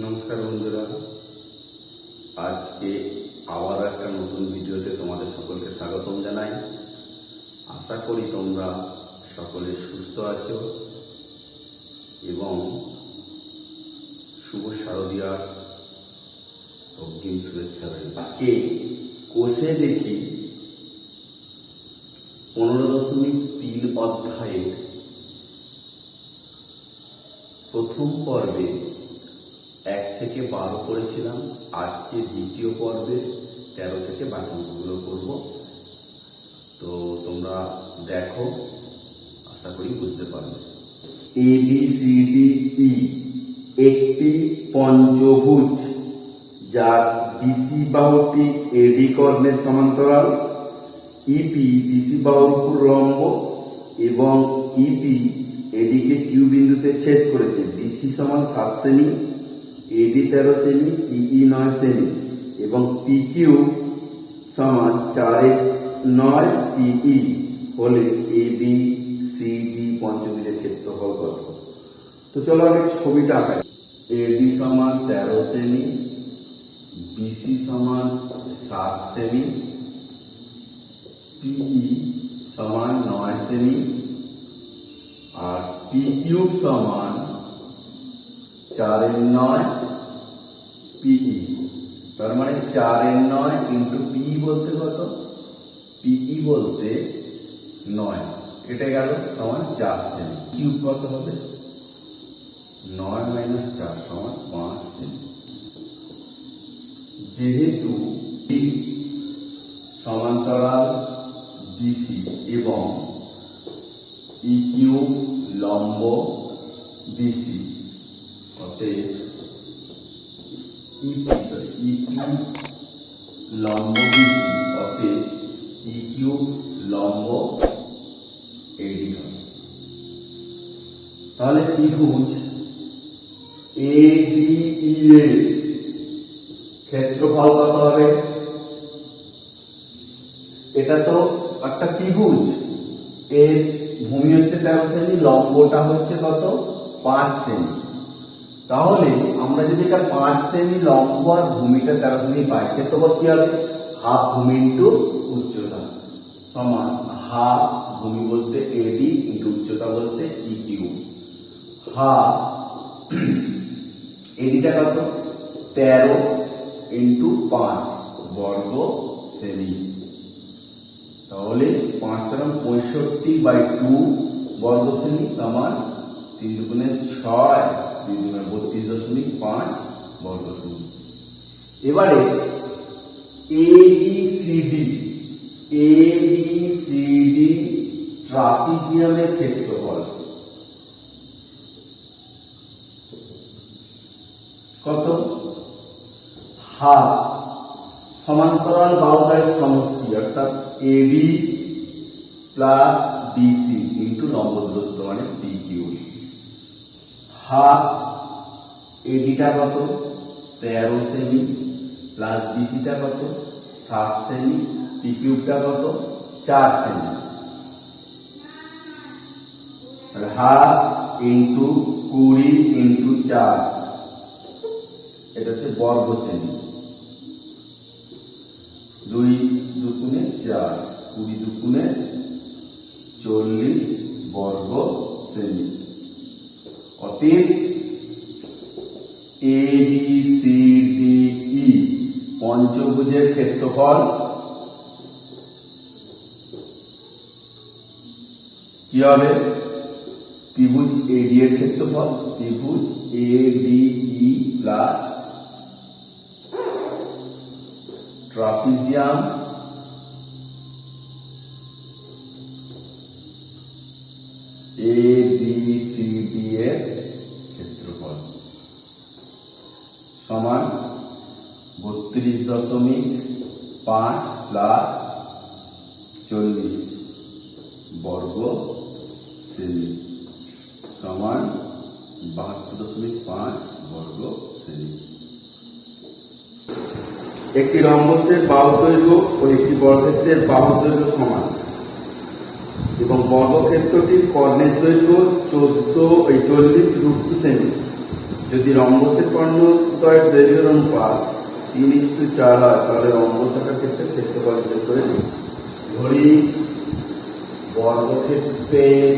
নমস্কার বন্ধুরা, আজকে আবার একটা নতুন ভিডিওতে তোমাদের সকলকে স্বাগতম জানাই। আশা করি তোমরা সকলে সুস্থ আছো এবং শুভ শারদীয়ার অগ্রিম শুভেচ্ছা রইল। আজকে কোষে দেখি 15.3 অধ্যায়ের প্রথম পর্বে 1 থেকে 12 করেছিলাম। আজকে দ্বিতীয় পর্বে 13 থেকে বাকি অঙ্কগুলো করব। তো তোমরা দেখো, আশা করি বুঝতে পারবে। ABCDE একটি পঞ্চভুজ যার বিসি বাহুটি এডি কর্ণের সমান্তরাল, ইপি বিসি বাহুর উপর লম্ব এবং ইপি এডিকে কিউ বিন্দুতে ছেদ করেছে। বিসি সমান 7 সেমি, এডি 13 সেমি, পিই 9 সেমি এবং পিকিউ সমান 4/9 পিই হলে এবি সিডি পঞ্চভুজের ক্ষেত্রফল কত? তো চলো আগে ছবিটা আঁকাই। এডি সমান 13 সেমি, বিসি সমান 7 সেমি, পিই সমান 9 সেমি আর পি কিউব সমান 4/9 পিই। তার মানে 4/9 ইন্টু পি বলতে কত? পিই বলতে 9, এটা গেল সমান 4 সেমি। কিউব কত হবে? 9 - 4 সমান 5 সেমি। যেহেতু সমান্তরাল বিসি এবং ইকিউ লম্ব বিসি, অতএব ইপি লম্ব বিসি, অতএব ইকিউ লম্ব এডি হবে। তাহলে ত্রিভুজ এডিই এর ক্ষেত্রফল কত হবে? এটা তো একটা ত্রিভুজ, এর ভূমি হচ্ছে 13 সেমি, লম্বটা হচ্ছে কত? 5 সেমি। তাহলে আমরা যদি এটা 5 সেমি লম্ব আর ভূমিটা 13 সেমি পাই, ক্ষেত্রফল কি হবে? হাফ ভূমি ইন্টু উচ্চতা সমান হাফ ভূমি বলতে এডি ইন্টু উচ্চতা বলতে ইকিউ। হাফ এডিটা কত? 13 ইন্টু 5 বর্গ সেমি। তাহলে 5 × 65/2 বর্গ সেমি সমান 3 × 2 = 6, 2 × 32.5 বর্গ সেমি। এবারে ABCD ট্রাপিজিয়ামের ক্ষেত্রফল কত? হাফ সমান্তরাল বাহুদ্বয়ের সমষ্টি অর্থাৎ এবি প্লাস বিসি ইন্টু লম্ব দূরত্ব মানে পিকিউ। হাফ এডিটা কত? 13 সেমি প্লাস বিসিটা কত? 7 সেমি, পিকিউটা কত? 4 সেমি। তাহলে হাফ ইন্টু 20 ইন্টু 4, এটা হচ্ছে বর্গ সেমি। 2 × 2 = 4, 20 × 2 = 40 বর্গ সেমি। অতএব ABCDE পঞ্চভুজের ক্ষেত্রফল কি হবে? ত্রিভুজ এডি এর ক্ষেত্রফল, ত্রিভুজ ADE প্লাস ট্রাপিজিয়াম ABCD এর ক্ষেত্রফল সমান 32.5 প্লাস 40 বর্গ সেমি সমান 72.5 বর্গ সেমি। একটি রম্বসের বাহু দৈর্ঘ্য ও একটি বর্গক্ষেত্রের বাহু দৈর্ঘ্য সমান এবং বর্গক্ষেত্রটির কর্ণের দৈর্ঘ্য 40 √2 সেমি। যদি রম্বসের কর্ণদ্বয়ের দৈর্ঘ্যের অনুপাত 3:4 হয় তাহলে রম্বস আঁকার ক্ষেত্রে ক্ষেত্রফল হিসেব করে নিই। ধরি বর্গক্ষেত্রের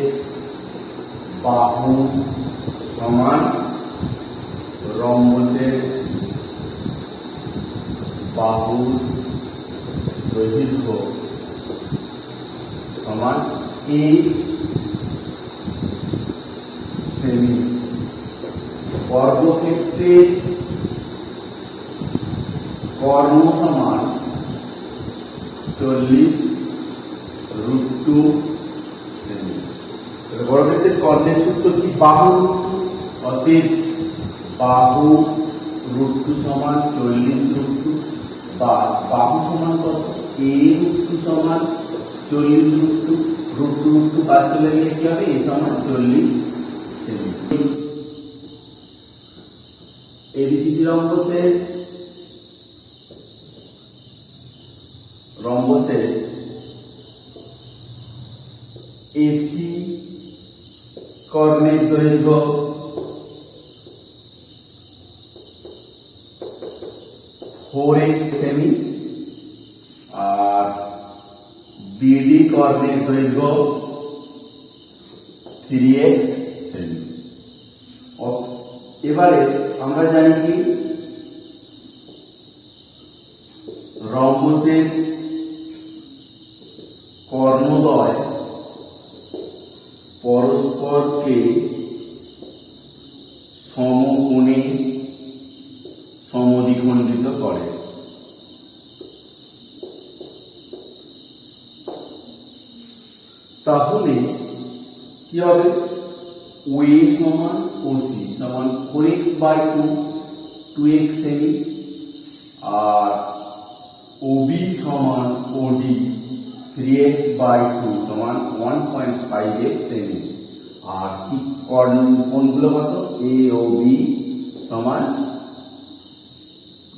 বাহু সমান রম্বসের বাহুর দৈর্ঘ্য সমান 8 সেমি। বর্গক্ষেত্রের কর্ণ সমান 40√2 সেমি। বর্গক্ষেত্রের কর্ণের সূত্র কি? বাহু অতএব বাহু √2 সমান 40√2 বা বাহু সমান কত? a√2 সমান 40√2, √2 বাদ চলে গেলে কি হবে? a সমান 40 সেমি। এবিসিডি রম্বসের এসি কর্ণের দৈর্ঘ্য সেমি আর বিডি কর্ণের দৈর্ঘ্য 3x সেমি। এবারে আমরা জানি কি রম্বসের কর্ণদ্বয় পরস্পরকে সমকোণে সমদ্বিখণ্ডিত করে। তাহলে কি হবে? ওএ সমান ওসি সমান 4x/2 2x সেমি আর ওবি সমান ওডি 3x/2 সমান 1.5x সেমি। আর কি কোণগুলো কত? এ ও বি সমান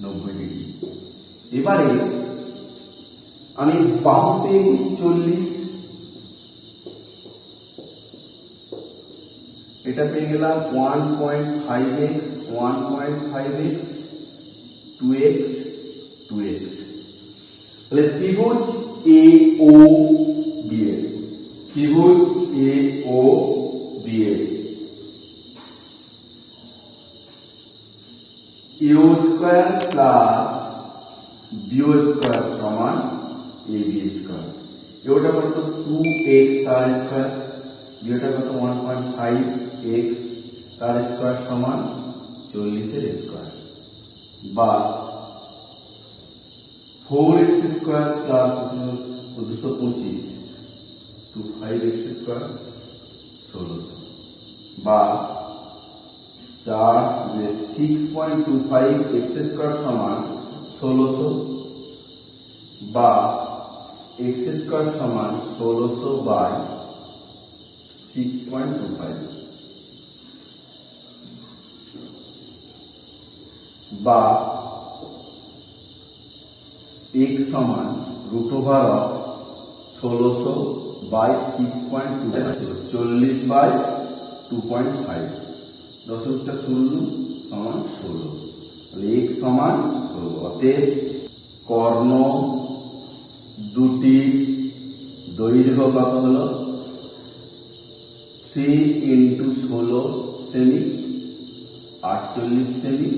90 ডিগ্রি। এবারে আমি বাহু পেয়ে গেছি 40, এটা পেয়ে গেলাম 1.5x 1.5x 2x 2x। তাহলে ত্রিভুজ এ ও বি এর ত্রিভুজ এ ও বি এর U square plus BO square সমান এবি স্কয়ার। এটা কত? 2x তার স্কয়ার, বিটা কত? 1.5x তার স্কয়ার সমান 40 এর স্কয়ার বা 4x square plus 225 5x square 1600 বা 6.25x স্কয়ার সমান 1600 বা x স্কয়ার সমান 1600 বাই 6.25 বা x সমান √1600 বাই 6.25 40/2.5 দশমিকটা 0 সমান 16। x সমান 16। অতএব কর্ণ দুটি দৈর্ঘ্য কত হলো? 3 × 16 সেমি 48 সেমি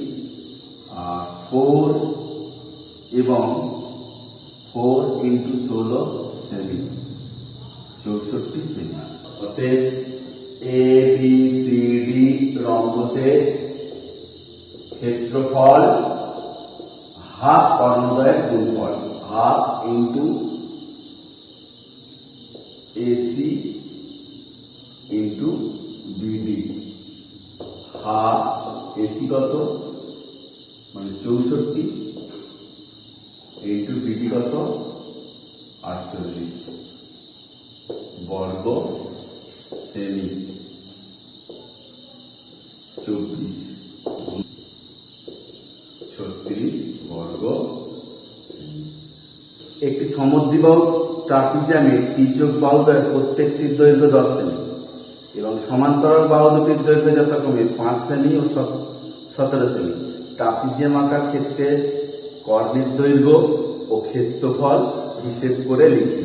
আর 4 এবং 4 × 16 সেমি 64 সেমি। অতএব এ বি সি ডি রম্বসের ক্ষেত্রফল হাফ কর্ণদ্বয়ের গুণফল, half into AC into BD. Half AC কত? মানে 64 ইন্টু বিডি কত? 48 বর্গ সেমি 24 36 বর্গ সেমি। একটি সমদ্বিবাহু ট্রাপিজিয়ামের তির্যক বাহুদ্বয়ের প্রত্যেকটির দৈর্ঘ্য 10 সেমি এবং সমান্তরাল বাহু দুটির দৈর্ঘ্য যথাক্রমে 5 সেমি ও 17 সেমি। ট্রাপিজিয়াম আঁকার ক্ষেত্রে কর্ণের দৈর্ঘ্য ও ক্ষেত্রফল হিসেব করে লিখি।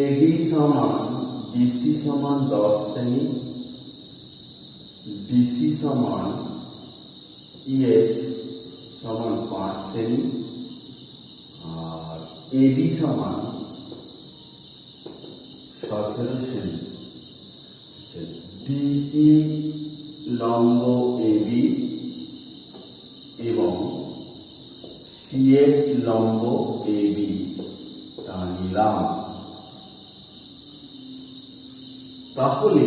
এবি সমান বিসি সমান 10 সেমি, বিসি সমান ইএফ সমান 5 সেমি, আর এবি সমান 17 সেমি। ডিই লম্ব এবি এবং সিএফ লম্ব এবি তা নিলাম। তাহলে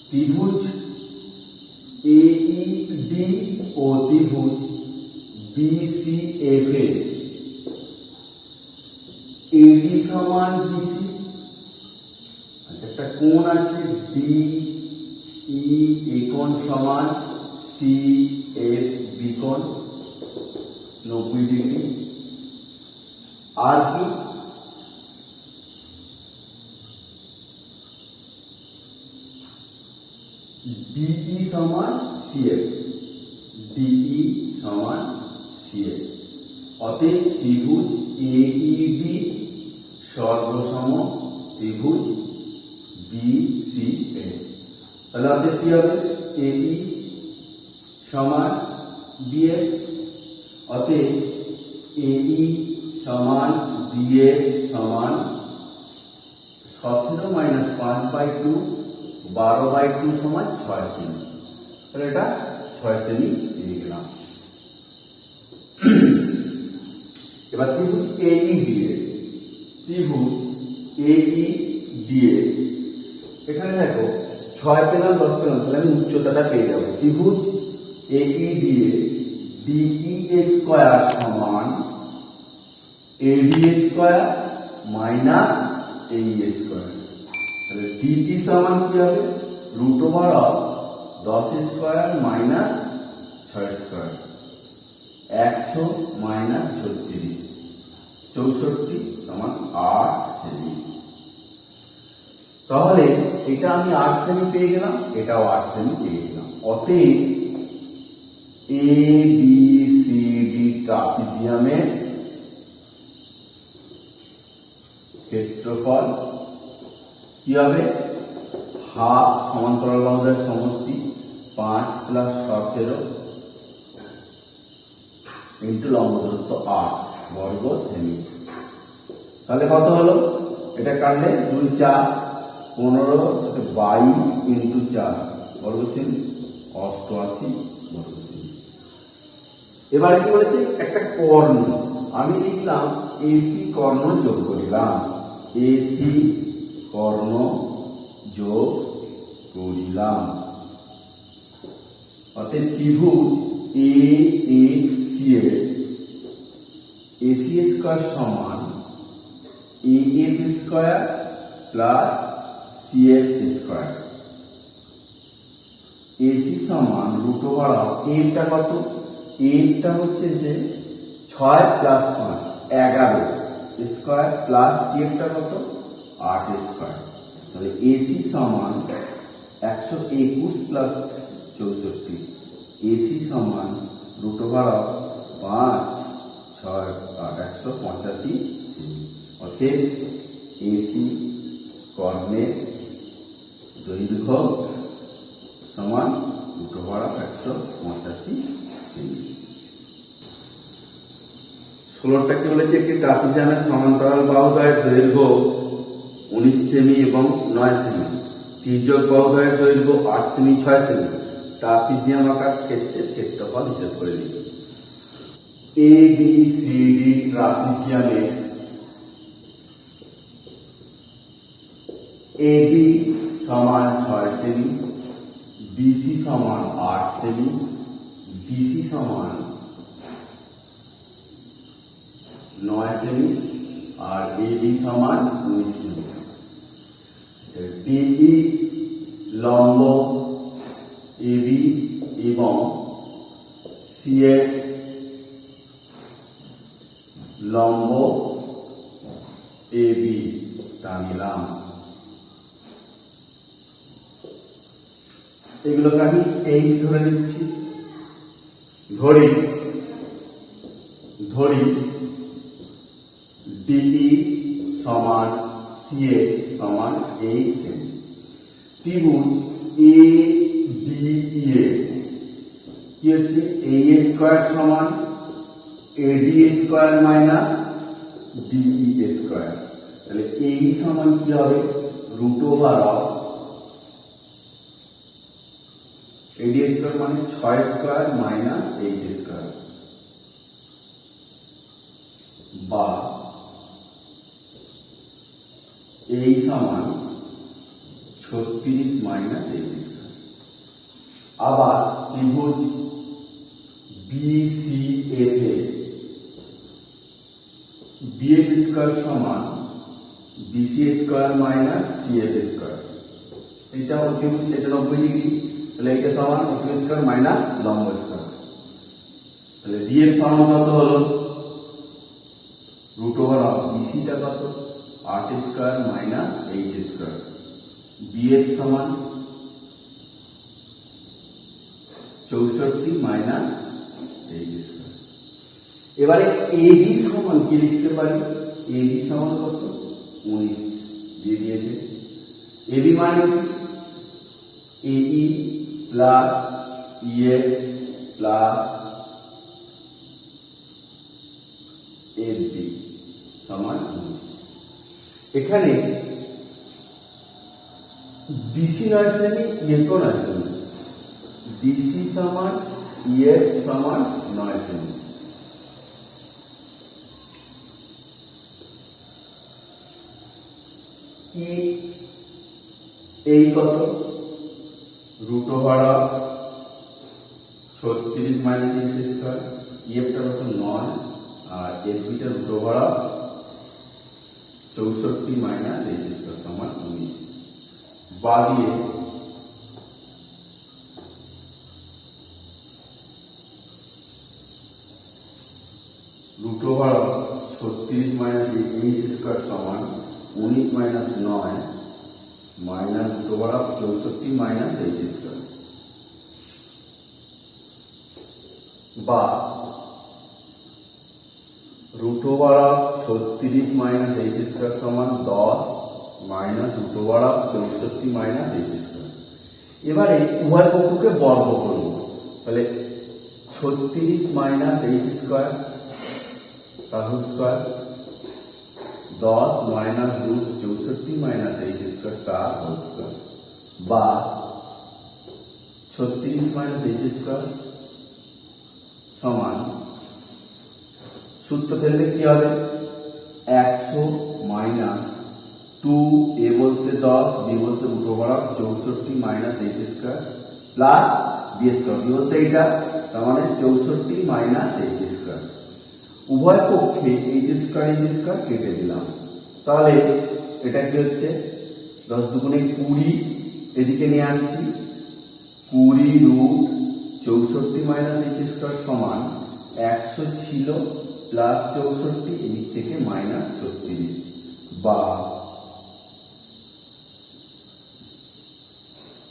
ত্রিভুজ এইডি ও ত্রিভুজ বিসিএফ এর এডি সমান বিসি, আচ্ছা একটা কোণ আছে ডিই কোণ সমান সিএফ বি কোণ 90 ডিগ্রি। আর কি ডিই সমান সিএফ, ডিই সমান সিএফ। অতএব ত্রিভুজ এইডি সর্বসম ত্রিভুজ বিসিএফ। তাহলে অতএব কি হবে? এই সমান বিএফ। অতএব এই সমান বিএফ সমান 17 মাইনাস 5/2, 12/2 সমান 6 সেমি। তাহলে এটা 6 সেমি দিয়ে গেলাম। এবার ত্রিভুজ এইডি এর, ত্রিভুজ এইডি এর এখানে দেখো 6 পেলাম 10 পেলাম, তাহলে আমি উচ্চতাটা পেয়ে যাবো। ত্রিভুজ এইডি এর ডিই স্কয়ার সমান এডি স্কয়ার মাইনাস এই স্কয়ার। তাহলে ডিই সমান কি হবে? √10 স্কয়ার মাইনাস 6 স্কয়ার, 100 মাইনাস 36, 64 সমান 8 সেমি। তাহলে এটা আমি 8 সেমি পেয়ে গেলাম, এটাও 8 সেমি পেয়ে গেলাম। অতএব এ বি সি ডি ট্রাপিজিয়ামের ক্ষেত্রফল কি হবে? হাফ সমান্তরাল বাহুদের সমষ্টি 5 + 17 ইন্টু লম্ব দূরত্ব 8 বর্গ সেমি। তাহলে কত হলো? এটা কাটলে 2 4 15 সাথে 22 ইন্টু 4 বর্গ সেমি, 88 বর্গ সেমি। এবার কি বলেছে? একটা কর্ণ আমি লিখলাম এসি কর্ণ যোগ করিলাম, এসি কর্ণ যোগ করিলাম। অতএব ত্রিভুজ এ এফ সি এর এসি স্কয়ার সমান A F square plus CF square. AC সমান এফটা কত? এফটা হচ্ছে যে 6 + 5 11 স্কয়ার প্লাস সিএফটা কত? 8 স্কয়ার। তাহলে এসি সমান 121 প্লাস 64, এসি সমান √5 6 8 185 সেমি। অতএব এসি কর্ণের দৈর্ঘ্য সমান √185 সেমি। 16টা কি বলেছে? একটি ট্রাপিজিয়ামের সমান্তরাল বাহুদ্বয়ের দৈর্ঘ্য 19 সেমি এবং 9 সেমি, তির্যক বাহুদ্বয়ের দৈর্ঘ্য 8 সেমি 6 সেমি। ট্রাপিজিয়াম আঁকার ক্ষেত্রে ক্ষেত্রফল হিসাব করে নিই। এ বি সি ডি ট্রাপিজিয়ামের এবি সমান 6 সেমি, বিসি সমান 8 সেমি, ডিসি সমান 9 সেমি আর এবি সমান 19 সেমি। ডিই লম্ব এবি এবং সিএফ লম্ব এবি তা নিলাম। এগুলোকে আমি এইচ ধরে নিচ্ছি। ধরি ডিই সমান সিএ সমান 8 সেমি। ত্রিভুজ এ ডিই এর কি হচ্ছে এ স্কয়ার সমান AD square minus DE square. তাহলে এই সমান কি হবে root over of AD square মানে 6 স্কয়ার মাইনাস এইচ স্কয়ার বা এই সমান 36 মাইনাস এইচ স্কয়ার। আবার ত্রিভুজ বিসিএফ এর বিএফ স্কয়ার সমান BC square minus CF square. এটা হচ্ছে 90 ডিগ্রি। তাহলে এটা সমান অতিভুজ স্কয়ার মাইনাস লম্ব স্কয়ার। তাহলে বিএফ সমান কত হলো রুট ওভার অফ বিসিটা কত 8 square minus H square. BF সমান 64 মাইনাস এইচ স্কয়ার। এবারে এবি সমান কি লিখতে পারি এবি সমান কত 19 দিয়ে দিয়েছে। এবি মানে এই প্লাস ইএ প্লাস এবি সমান 19। এখানে ডিসি 9 সেমি ইএফ 9 সেমি। ডিসি সমান ইএফ সমান 9 সেমি। এই কত root over of 36 minus H square. ইএফটা কত 9 আর এফবিটা root over of 64 minus H square সমান 19। বা দিয়ে root over of 36 minus H square সমান 19 minus 9 minus root over of 64 minus H square. বা root over of 36 minus H square সমান 10 minus root over of 64 minus H square. এবারে উভয় পক্ষকে বর্গ করব। তাহলে 36 মাইনাস এইচ স্কয়ার তার whole square 10 minus root 64 minus H square তার হোল স্কয়ার বা 36 মাইনাস এইচ স্কয়ার সমান সূত্র ফেললে কি হবে 100 মাইনাস 2 এ বলতে 10 বি বলতে root over of 64 minus H square plus B square. B বলতে এটা তার মানে 64 মাইনাস এইচ স্কয়ার। উভয় পক্ষে এইচ স্কয়ার কেটে দিলাম। তাহলে এটা কি হচ্ছে 10 দুগুণে 20 এদিকে নিয়ে আসছি 20 রুট 64 মাইনাস এইচ স্কয়ার সমান 100 ছিল প্লাস 64 এদিক থেকে মাইনাস 36 বা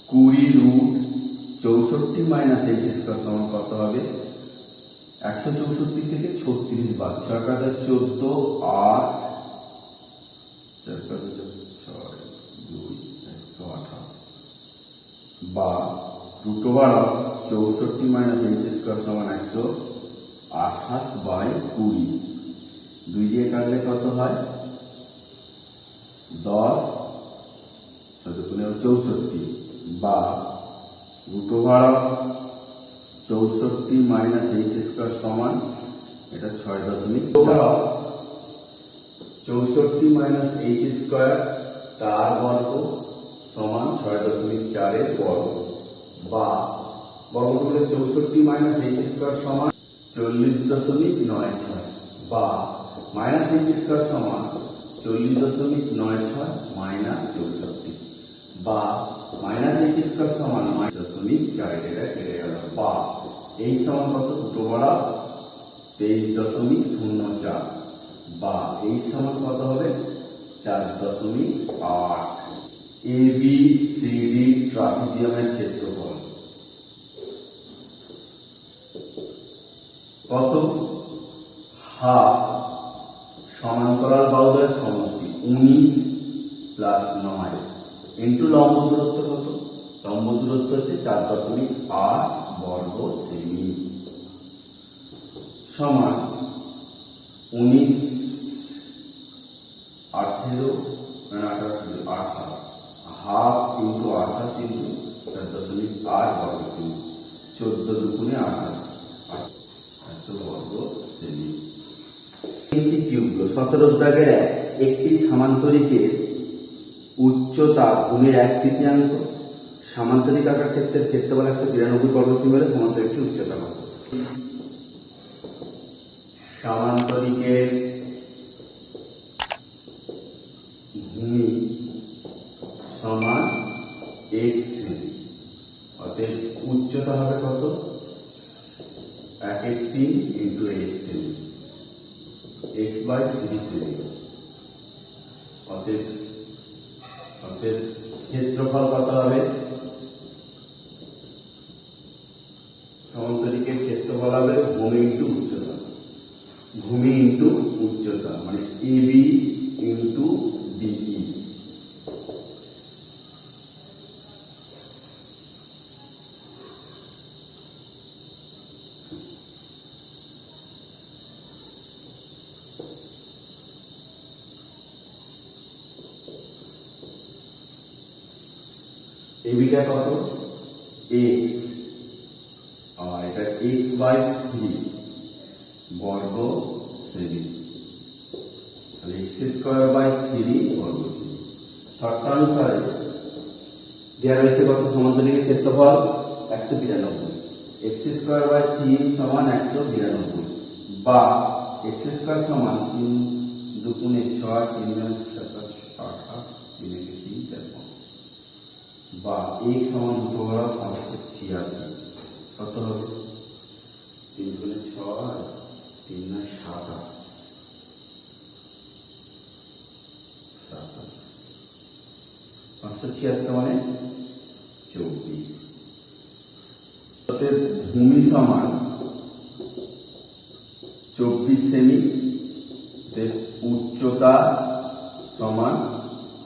20 রুট 64 মাইনাস এইচ স্কয়ার সমান কত হবে 164 থেকে 36 বাদ 6 কাটা 14 8 4 কাটা 6 2 128 বা root over of 64 minus H square সমান 128 বাই 20। 2 দিয়ে কাটলে কত হয় 10 64 বা root over of 64 minus H square সমান এটা 6.4 64 মাইনাস এইচ স্কয়ার তার বর্গ সমান 6.4 এর বর্গ বা বর্গ করলে 64 মাইনাস এইচ স্কয়ার সমান 40.96 বা মাইনাস এইচ স্কয়ার সমান 40.96 মাইনাস 64 বা মাইনাস এইচ স্কয়ার সমান 9.4 এটা কেটে গেল বা এই সমান কত রুট ওভার অফ 23.04 বা এই সমান কত হবে 4.8। এ বি সি ডি ট্রাপিজিয়ামের ক্ষেত্রফল হাফ সমান্তরাল বাহুদের সমষ্টি 19 প্লাস 9 ইন্টু লম্ব দূরত্ব কত? লম্ব দূরত্ব হচ্ছে 4.8 বর্গ সেমি সমান 19 18 হাফ ইন্টু 28 ইন্টু 4.8 বর্গ সেমি 14 দুগুণে 28 বর্গ সেমি। এমসিকিউ 17 দাগের একটি সামান্তরিকের উচ্চতা ভূমির 1/3, সামান্তরিক আকার ক্ষেত্রের ক্ষেত্রফল 192 বর্গ সেমি হলে সামান্তরিকটির উচ্চতা কত? সামান্তরিকের ভূমি সমান x সেমি, অতএব উচ্চতা হবে কত? 1/3 into x semi, x/3 semi. অতএব ক্ষেত্রফল কত হবে? সামান্তরিকের ক্ষেত্রফল হবে ভূমি ইন্টু উচ্চতা, ভূমি ইন্টু উচ্চতা মানে AB ইন্টু DE। এবিটা কত? x আর এটা x/3 বর্গ সেমি, তাহলে x²/3 বর্গ সেমি। শর্তানুসারে দেওয়া রয়েছে কত? সমান্তরিকের ক্ষেত্রফল 192, x²/3 সমান 192 বা x² সমান 3 দুগুণে 6 3 9 27 28 3 3 4 5 বা x সমান 586 কত হবে? 3 গুণে 6 3 9 27 576 মানে 24। অতএব ভূমি সমান 24 সেমি, উচ্চতা সমান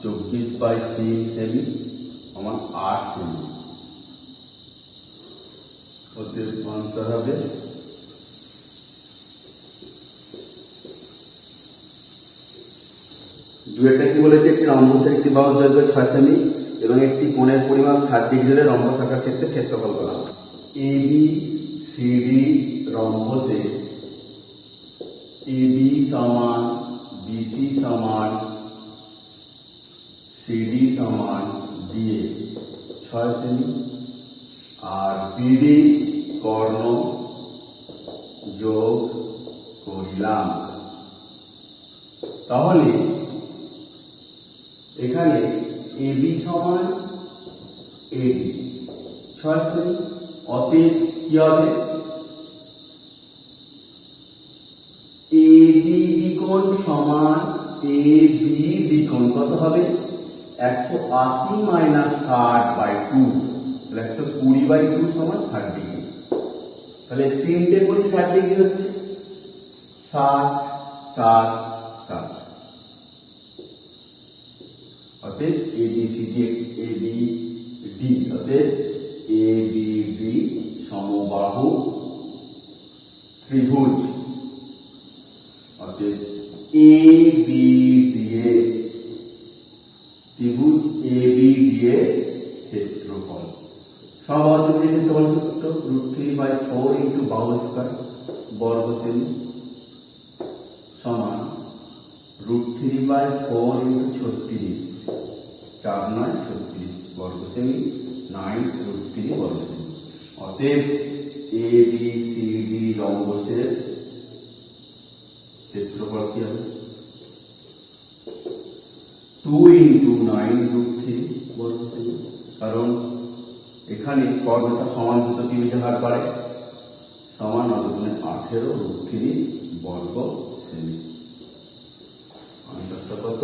24/3 সেমি সমান 8 সেমি। অতএব আনসার হবে দুয়েরটা কি বলেছে? একটি রম্বসের একটি বাহুর দৈর্ঘ্য 6 সেমি এবং একটি কোণের পরিমাপ 60 ডিগ্রি হলে রম্বস আকার ক্ষেত্রে ক্ষেত্রফল করা হবে। ABCD রম্বসে AB সমান BC সমান CD সমান DA 6 সেমি আর BD কর্ণ যোগ করিলাম। তাহলে এখানে AB সমান AD 6 সেমি, অতএব কি হবে? AD দ্বিকোণ সমান AB দ্বিকোণ কত হবে? 180 মাইনাস 60/2, 120/2 সমান 60 ডিগ্রি। তাহলে তিনটে কোণ 60 ডিগ্রি হচ্ছে 60 60 60। অতএব ABCD অতএব ABD সমবাহু ত্রিভুজ। অতএব ABDA ত্রিভুজ ABDA ক্ষেত্রফল সমবাহু ক্ষেত্রফল সূত্র √3/4 ইন্টু বাহু স্কয়ার বর্গ সেমি সমান √3/4 ইন্টু 36 4 9 36 বর্গ সেমি 9√3 বর্গ সেমি। অতএব ABCD রম্বসের ক্ষেত্রফল কি হবে? 2 ইন্টু 9√3 বর্গ সেমি, কারণ এখানে কর্ণটা সমান দুটো ত্রিভুজে ভাগ করে সমান 18√3 বর্গ সেমি। আনসারটা কত?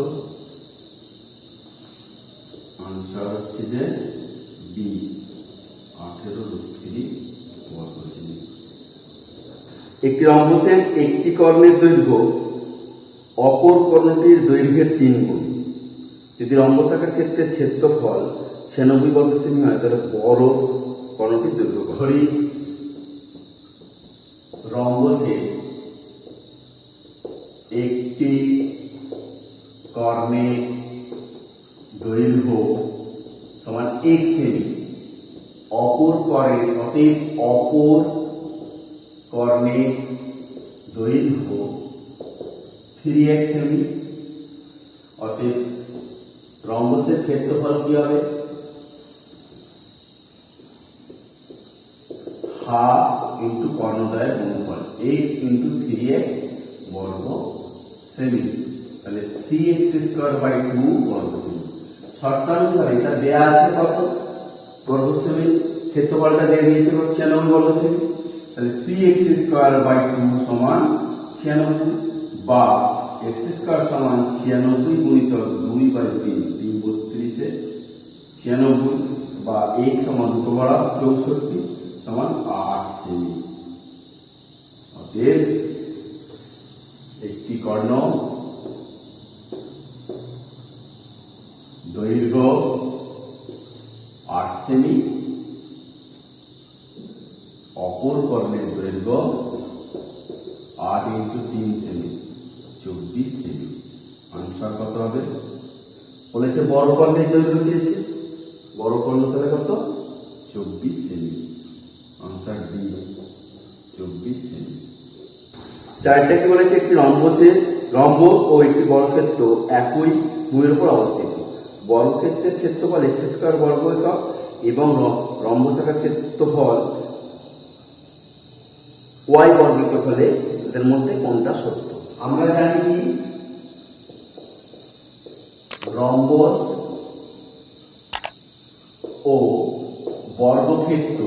আনসার হচ্ছে যে বি 18√3 বর্গ সেমি। একটি রম্বসের একটি কর্ণের দৈর্ঘ্য অপর কর্ণটির দৈর্ঘ্যের 3 গুণ। যদি রম্বসাকার ক্ষেত্রে ক্ষেত্রফল 96 বর্গ সেমি হয় তাহলে বড় কর্ণটির দৈর্ঘ্য ধরি রম্বসের একটি কর্ণের দৈর্ঘ্য সমান 1 সেমি, অপর কর্ণের দৈর্ঘ্য 3x সেমি। অতএব রম্বসের ক্ষেত্রফল কি হবে? হাফ ইন্টু কর্ণদ্বয়ের গুণফল x ইন্টু 3x বর্গ সেমি, তাহলে 3x স্কয়ার বাই 2 বর্গ সেমি। শর্তানুসারে এটা দেয়া আছে কত বর্গ সেমি, ক্ষেত্রফলটা দিয়ে দিয়েছে 96 বর্গ সেমি, তাহলে 3x স্কয়ার বাই 2 সমান 96 বা x স্কয়ার সমান 96 গুণিতক 2 বাই 3, 3 32 96 বা x সমান 2 বড় 64 সমান 8 সেমি। অতএব একটি কর্ণ দৈর্ঘ্য 8 সেমি, অপর কর্ণের দৈর্ঘ্য 8 ইন্টু 3 সেমি 24 সেমি। আনসার কত হবে? বলেছে বড় কর্ণের দৈর্ঘ্য চেয়েছে, বড় কর্ণ তাহলে কত? 24 সেমি। Answer B 24 semi. চারটা কি বলেছে? একটি রম্বস ও একটি বর্গক্ষেত্র একই ভূমির উপর অবস্থিত। বর্গক্ষেত্রের ক্ষেত্রফল x স্কয়ার বর্গ একক এবং রম্বসাকার ক্ষেত্রফল y বর্গ একক হলে এদের মধ্যে কোনটা সত্য? আমরা জানি কি রম্বস ও বর্গক্ষেত্র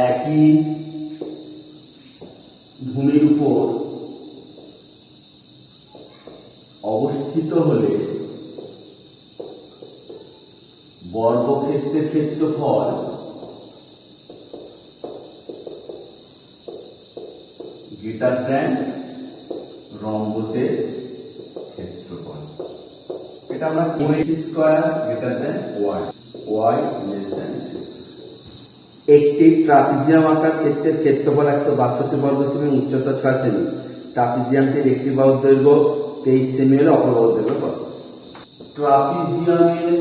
একই ভূমির উপর অবস্থিত হলে বর্গক্ষেত্রের ক্ষেত্রফল গ্রেটার দেন রম্বসের ক্ষেত্রফল। এটা আমরা x square greater than y less than x। একটি ট্রাপিজিয়াম আকার ক্ষেত্রের ক্ষেত্রফল 162 বর্গ সেমি, উচ্চতা 6 সেমি। ট্রাপিজিয়ামটির একটি বাহুর দৈর্ঘ্য 23 সেমি হলে অপর বাহুর দৈর্ঘ্য কত? ট্রাপিজিয়ামের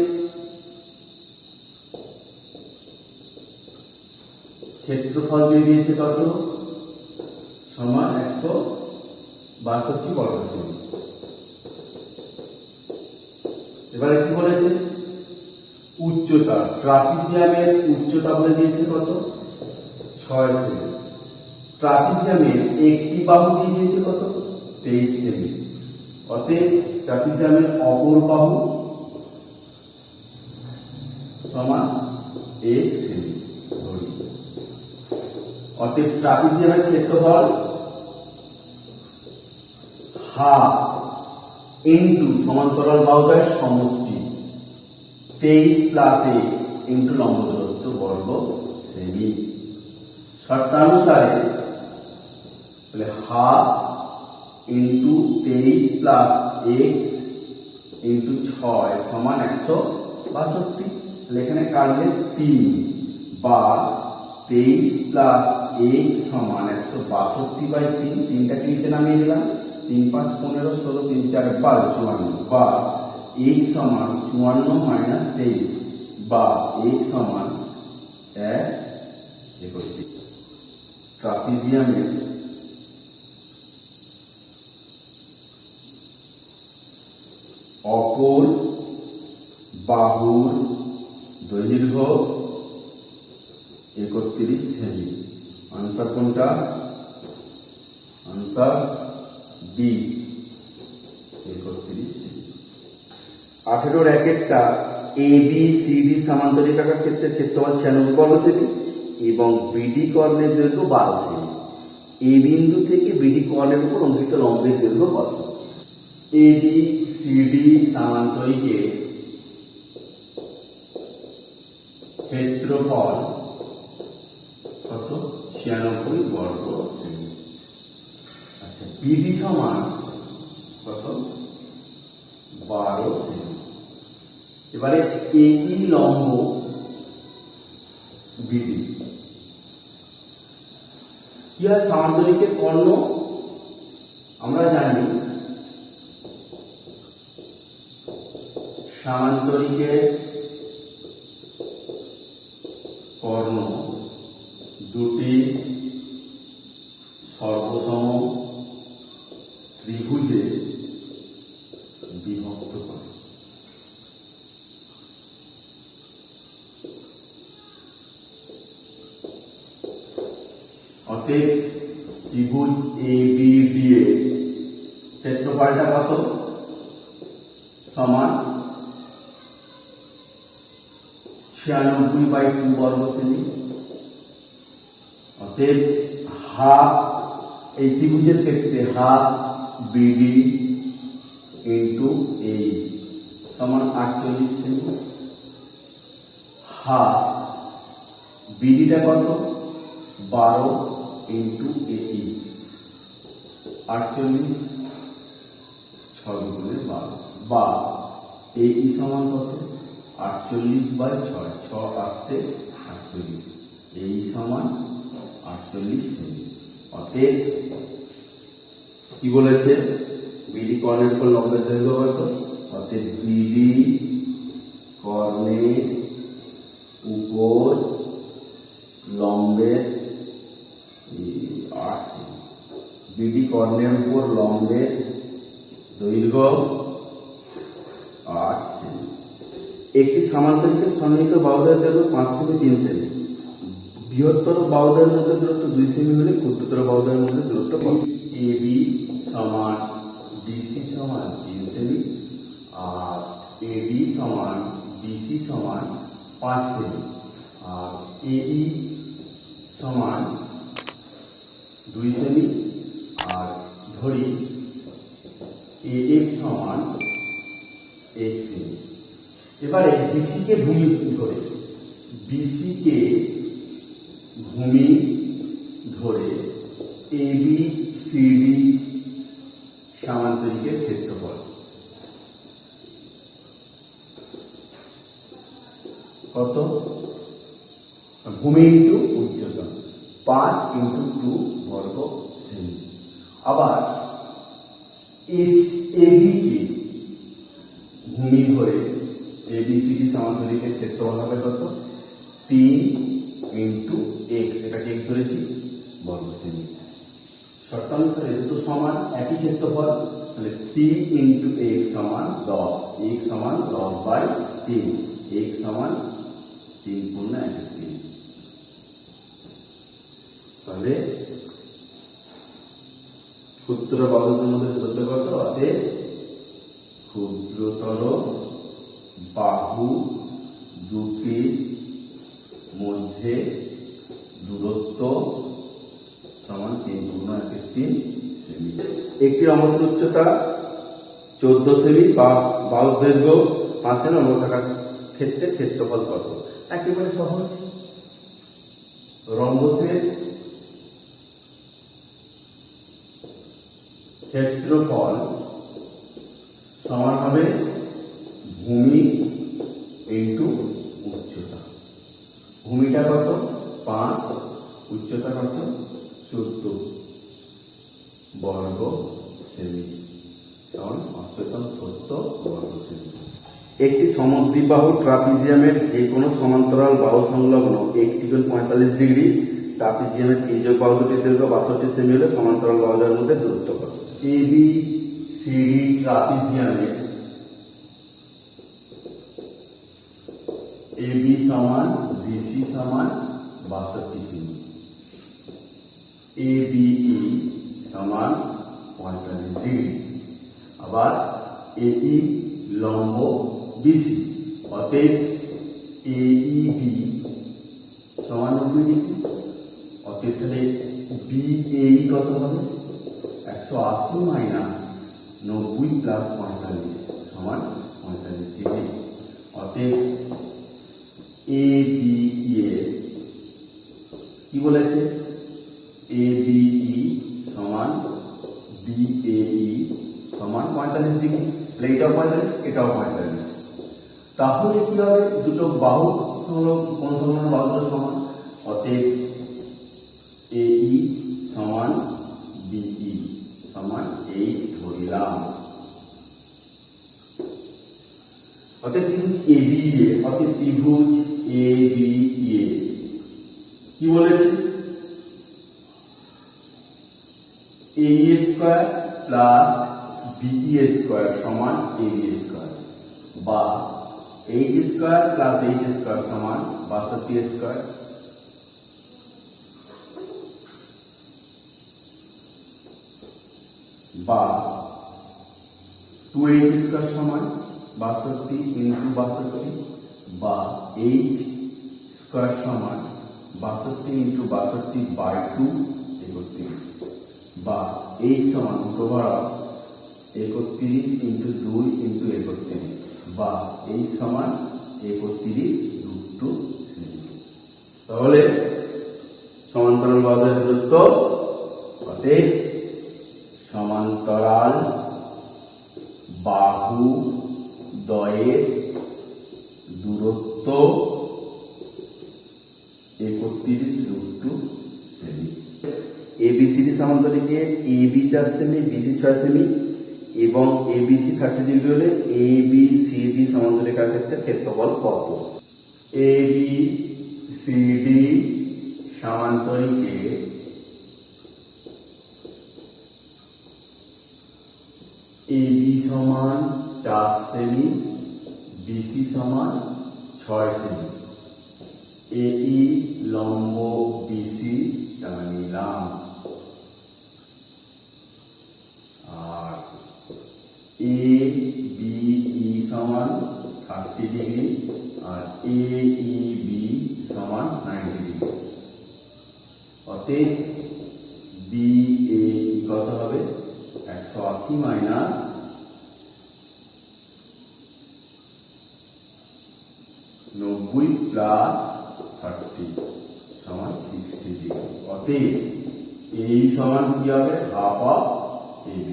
ক্ষেত্রফল দিয়ে দিয়েছে কত? সমান 162 বর্গ সেমি। এবারে কি বলেছে? উচ্চতা। ট্রাপিজিয়ামের উচ্চতা বলে দিয়েছে কত? 6 সেমি। ট্রাপিজিয়ামের একটি বাহু দিয়ে দিয়েছে কত? 23 সেমি। অতএব ট্রাপিজিয়ামের অপর বাহু সমান 1 সেমি। অতএব ট্রাপিজিয়ামের ক্ষেত্রফল হাফ ইন্টু সমান্তরাল বাহুদ্বয়ের সমষ্টি 23 প্লাস x ইন্টু লম্ব দূরত্ব বর্গ সেমি। শর্তানুসারে তাহলে half into 23 plus x into 6 সমান 162। এখানে কাটলে 3 বা 23 প্লাস x সমান 162 বাই 3, 3টাকে নিচে নামিয়ে দিলাম, 3 5 15 16 3 4 12 54 বা x সমান 54 মাইনাস 23 বা x সমান 1 ট্রাপিজিয়ামের অপর বাহুর দৈর্ঘ্য 31 সেমি। আনসার কোনটা? আনসার বি 31 সেমি। 18 র্যাকেটটা এ বি সি ডি সমান্তরিক আকার ক্ষেত্রের ক্ষেত্রফল 96 বর্গ সেমি এবং বিডি কর্ণের দৈর্ঘ্য 12 সেমি। এ বিন্দু থেকে বিডি কর্ণের উপর অঙ্কিত লম্বের দৈর্ঘ্য কত? এ বি সি ডি সমান্তরিকের ক্ষেত্রফল কত? 96 বর্গ সেমি। আচ্ছা, বিডি সমান কত? 12 সেমি। এবারে এই লম্ব বিডি কি হয়? সমান্তরিকের কর্ণ আমরা জানি, সমান্তরিকের কর্ণ দুটি সর্বসম ত্রিভুজে বিভক্ত করে। অতএব ত্রিভুজ ABD এর ক্ষেত্রফলটা কত? সমান 96/2 বর্গ সেমি। অতএব হাফ, এই ত্রিভুজের ক্ষেত্রে হাফ BD ইন্টু A সমান 48 সেমি। হাফ BDটা কত? 12 ইন্টু AE 48, 6 গুণে 12, বা AE সমান কত? 48/6, 6 আসতে 48, AE সমান 48 সেমি। অতএব কি বলেছে? বিডি কর্ণের উপর লম্বের দৈর্ঘ্য কত? অতএব বিডি কর্ণের উপর লম্বের 8 সেমি। বিডি কর্ণের উপর লম্বের দৈর্ঘ্য 8 সেমি। একটি সমান্তরিকের সন্নিহিত বাহুদ্বয়ের দৈর্ঘ্য 5 থেকে 3 সেমি। বৃহত্তর বাহুদ্বয়ের মধ্যে দূরত্ব 2 সেমি হলে ক্ষুদ্রতর বাহুদ্বয়ের মধ্যে দূরত্ব কত? AB সমান BC সমান 3 সেমি, আর AD সমান BC সমান 5 সেমি, আর AE সমান 2 সেমি, আর ধরি AF সমান 1 সেমি। এবারে BC কে ভূমি ধরে, BC কে ভূমি ধরে ABCD সমান্তরিকের ক্ষেত্রফল কত? ভূমি ইন্টু উচ্চতা 5 ইন্টু 2 বর্গ সেমি। আবার AB কে ভূমি ধরে ABCD সমান্তরিকের ক্ষেত্রফল হবে কত? 3 ইন্টু x, এটাকে x ধরেছি, বর্গ সেমি। শর্তানুসারে দুটো সমান, একই ক্ষেত্রফল, তাহলে 3 ইন্টু x সমান 10, x সমান 10/3, x সমান 3 পূর্ণ 1 তাহলে ক্ষুদ্র বাহুদের মধ্যে দূরত্ব কত? অতএব ক্ষুদ্রতর বাহু দুটির মধ্যে দূরত্ব সমান 3 পূর্ণ 1 সেমি। একটি অংশের উচ্চতা 14 সেমি বা বাহুর দৈর্ঘ্য 5 সেমি, অংশাকার ক্ষেত্রে ক্ষেত্রফল কত? একেবারে সহজ। রম্বসের ক্ষেত্রফল সমান হবে ভূমি ইন্টু উচ্চতা। ভূমিটা কত? 5, উচ্চতা কত? 14 বর্গ সেমি, কারণ 70 বর্গ সেমি। একটি সমদ্বিবাহু ট্রাপিজিয়ামের যে কোনো সমান্তরাল বাহু সংলগ্ন একটি কোণ 45 ডিগ্রি, ট্রাপিজিয়ামের তির্যক বাহু দুটির দৈর্ঘ্য 62 সেমি হলে সমান্তরাল বাহুদ্বয়ের মধ্যে দূরত্ব কত? ABCD ট্রাপিজিয়ামের AB সমান BC সমান 62 সেমি, ABE সমান 45 ডিগ্রি, আবার AE লম্ব BC, অতএব AEB সমান 90 ডিগ্রি। অতএব তাহলে BAE কত হবে? 180 মাইনাস 90 প্লাস 45 সমান 45 ডিগ্রি। অতএব ABE এর কি বলেছে? এটাও 45, এটাও 45। তাহলে কি হবে, দুটো বাহু কোণ সংলগ্ন বাহুগুলো সমান, অতএব AE সমান BE সমান H ধরিলাম। অতএব ত্রিভুজ ABA, অতএব ত্রিভুজ ABA কি বলেছে, AE square plus BE square সমান AB স্কয়ার, বা H square plus H square সমান 62 স্কয়ার, বা 2H স্কয়ার সমান 62 ইন্টু 62, বা H স্কয়ার সমান 62 ইন্টু 62 বাই 2 31, বা H সমান প্রভাব 31 ইন্টু 2 ইন্টু 31, বা H সমান 31 রুট 2 সেমি। তাহলে সমান্তরাল বাহুর দূরত্ব, অতএব সমান্তরাল বাহু দ্বয়ের দূরত্ব 31 রুট 2 সেমি। ABCD সমান্তরালকে AB 4 সেমি, BC 6 সেমি এবং ABC 30 ডিগ্রি হলে ABCD সমান্তরালের ক্ষেত্রে ক্ষেত্রফল কত? ABCD সমান্তরালকে AB সমান 4 সেমি, BC সমান 6 সেমি, AE লম্ব BC নিলাম, আর ABE সমান 30 ডিগ্রি আর AEB সমান 90 ডিগ্রি। অতএব BAE কত হবে, 180 মাইনাস 90 প্লাস 30 সমান 60 ডিগ্রি। অতএব এই সমান কি হবে, হাফ অফ AB,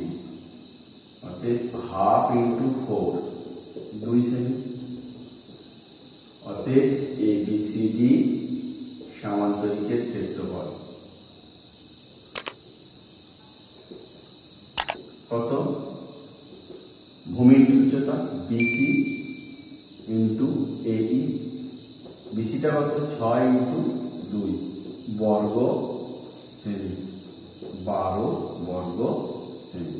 অতএব হাফ ইন্টু 4 2 সেমি। অতএব ABCD সমান্তরালের ক্ষেত্রফল কত, ভূমির উচ্চতা BC ইন্টু AE, BCটা কত 6 ইন্টু 2 বর্গ সেমি, 12 বর্গ সেমি।